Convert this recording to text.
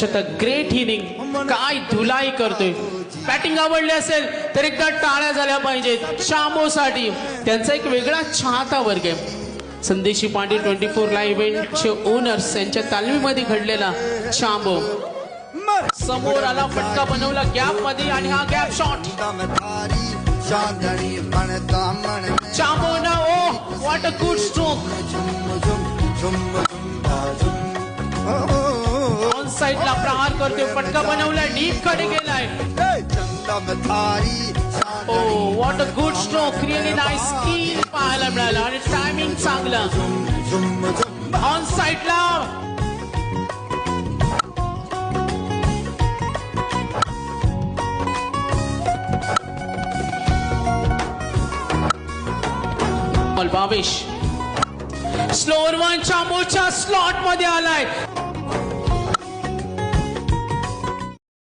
such a great inning. काय धुलाई करतोय. बॅटिंग आवडली असेल तर एकदा टाळ्या झाल्या पाहिजेत शांभोसाठी. त्यांचा एक वेगळा चाहता वर्ग आहे. संदेशी पांडे 24 लाईव्ह इव्हेंटचे ओनर्स यांच्या तालमीमध्ये घडलेला शांभो समोर आला, फटका बनवला गॅप मध्ये आणि हा गॅप शॉट. शांभोना oh what a good stroke. On साइडला प्रहार करतोय, फटका बनवला, डीप कडे गेलाय. Oh what a good stroke. Really nice skill पाहायला मिळालं आणि टायमिंग चांगलं. ऑन साइडला भावेश स्लोअर वन शांभोच्या स्लॉट मध्ये आलाय.